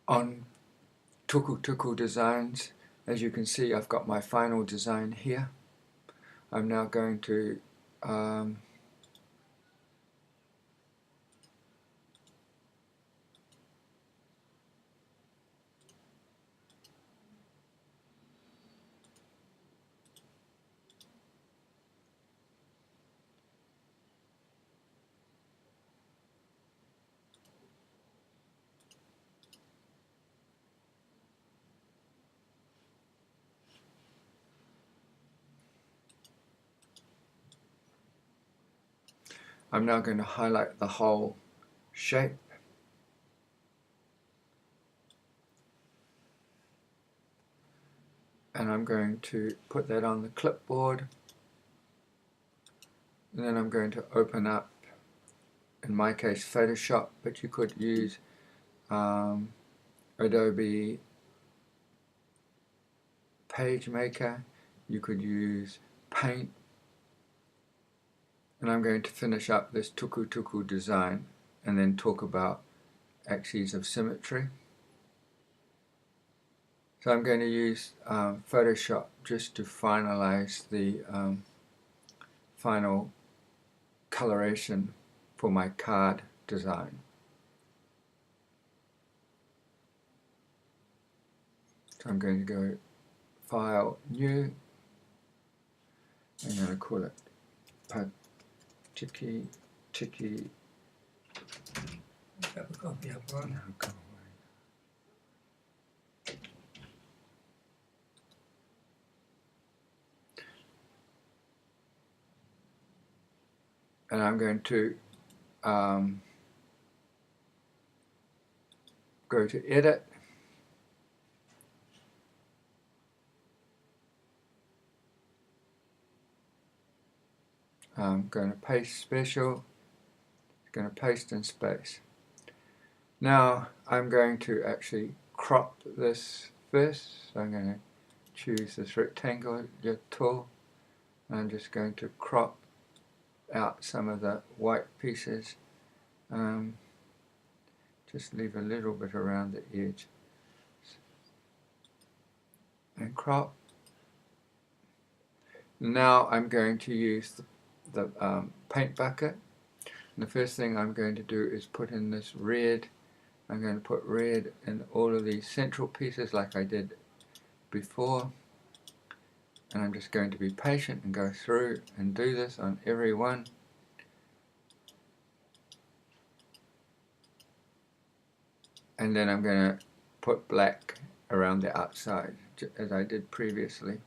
on Tuku designs. As you can see, I've got my final design here. I'm now going to highlight the whole shape. And I'm going to put that on the clipboard. And then I'm going to open up, in my case, Photoshop, but you could use Adobe PageMaker. You could use Paint. And I'm going to finish up this Tuku design and then talk about axes of symmetry. So I'm going to use Photoshop just to finalize the final coloration for my card design. So I'm going to go File, New. I'm going to call it Tiki. Have a copy up on. And I'm going to go to Edit. I'm going to paste special. Going to paste in space. Now I'm going to actually crop this first. So I'm going to choose this rectangular tool. I'm just going to crop out some of the white pieces. Just leave a little bit around the edge. And crop. Now I'm going to use the paint bucket. And the first thing I'm going to do is put in this red. I'm going to put red in all of these central pieces like I did before. And I'm just going to be patient and go through and do this on every one. And then I'm going to put black around the outside, as I did previously.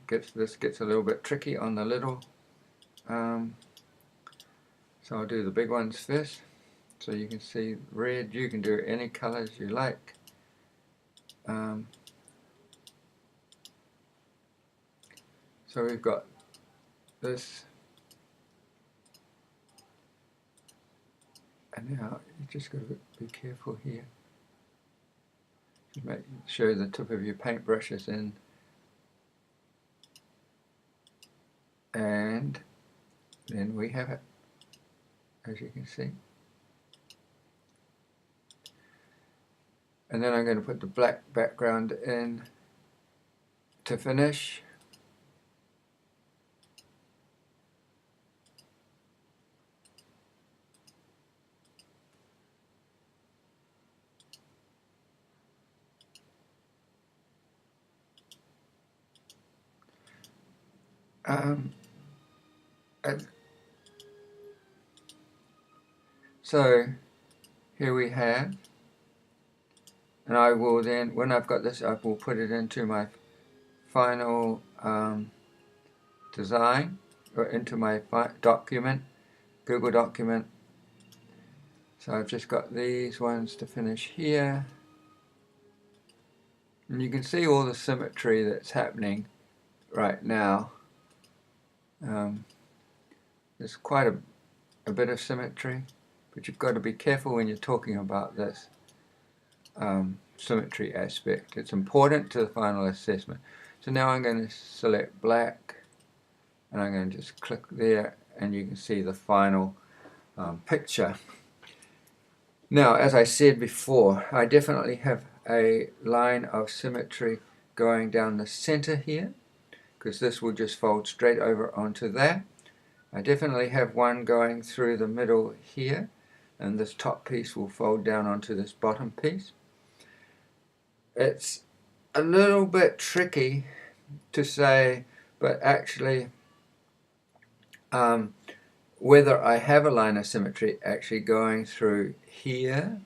This gets a little bit tricky on the little. So I'll do the big ones first. So you can see red. You can do any colors you like. So we've got this. And now you just got to be careful here. Make sure the tip of your paintbrush is in. And then we have it, as you can see. And then I'm going to put the black background in to finish. So here we have, and I will then, when I've got this, I will put it into my final design, or into my document, Google document. So I've just got these ones to finish here. And you can see all the symmetry that's happening right now. There's quite a bit of symmetry, but you've got to be careful when you're talking about this symmetry aspect. It's important to the final assessment. So now I'm going to select black, and I'm going to just click there, and you can see the final picture. Now, as I said before, I definitely have a line of symmetry going down the center here, because this will just fold straight over onto that. I definitely have one going through the middle here, and this top piece will fold down onto this bottom piece. It's a little bit tricky to say, but actually whether I have a line of symmetry actually going through here.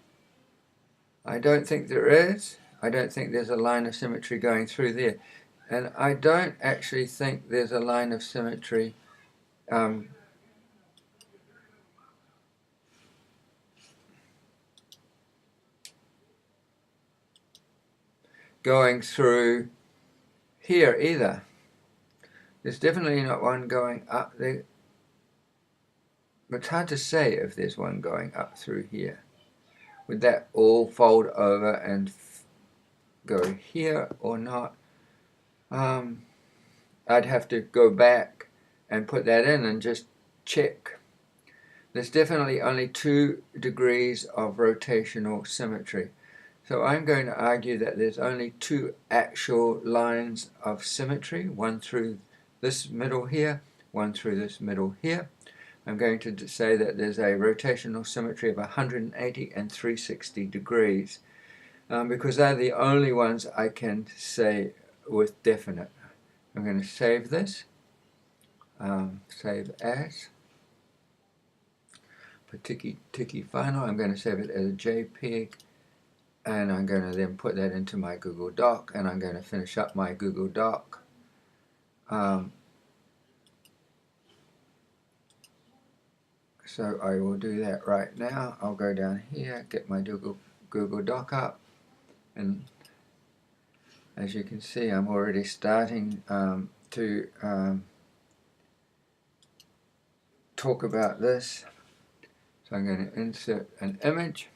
I don't think there is. I don't think there's a line of symmetry going through there. And I don't actually think there's a line of symmetry going through here either. There's definitely not one going up there. It's hard to say if there's one going up through here. Would that all fold over and go here or not? I'd have to go back and put that in and just check. There's definitely only 2 degrees of rotational symmetry. So I'm going to argue that there's only 2 actual lines of symmetry, one through this middle here, one through this middle here. I'm going to say that there's a rotational symmetry of 180 and 360 degrees because they're the only ones I can say with definite. I'm going to save this, save as. For Tiki Final, I'm going to save it as a JPEG, and I'm going to then put that into my Google Doc, and I'm going to finish up my Google Doc. So I will do that right now. I'll go down here, get my Google Doc up, and as you can see, I'm already starting to talk about this. So I'm going to insert an image,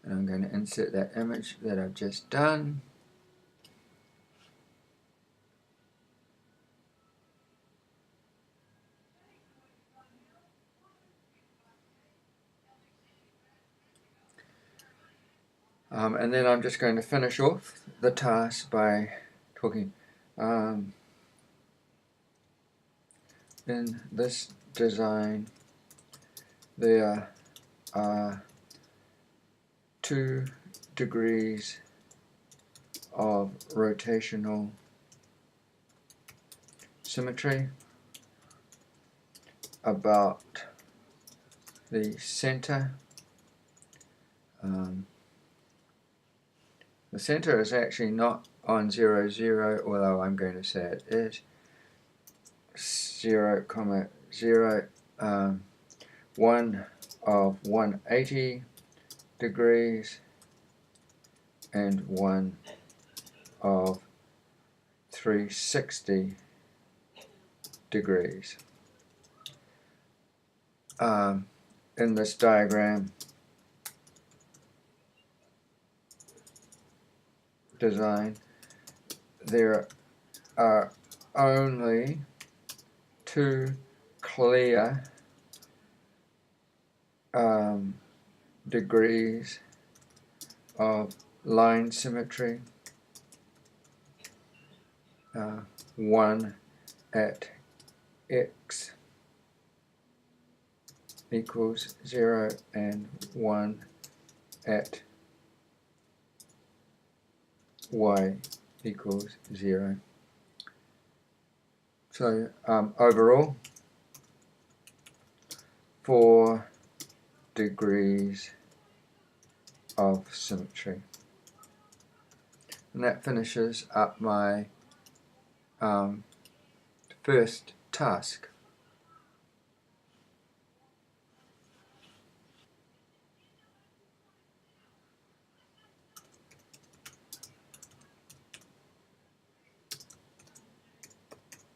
and I'm going to insert that image that I've just done. And then I'm just going to finish off the task by talking in this design there are 2 degrees of rotational symmetry about the center. The center is actually not on 0, 0, although I'm going to say it is 0, 0, 1 of 180 degrees and 1 of 360 degrees. In this diagram design, there are only 2 clear degrees of line symmetry, one at x equals 0 and one at y equals 0. So overall, 4 degrees of symmetry. And that finishes up my first task.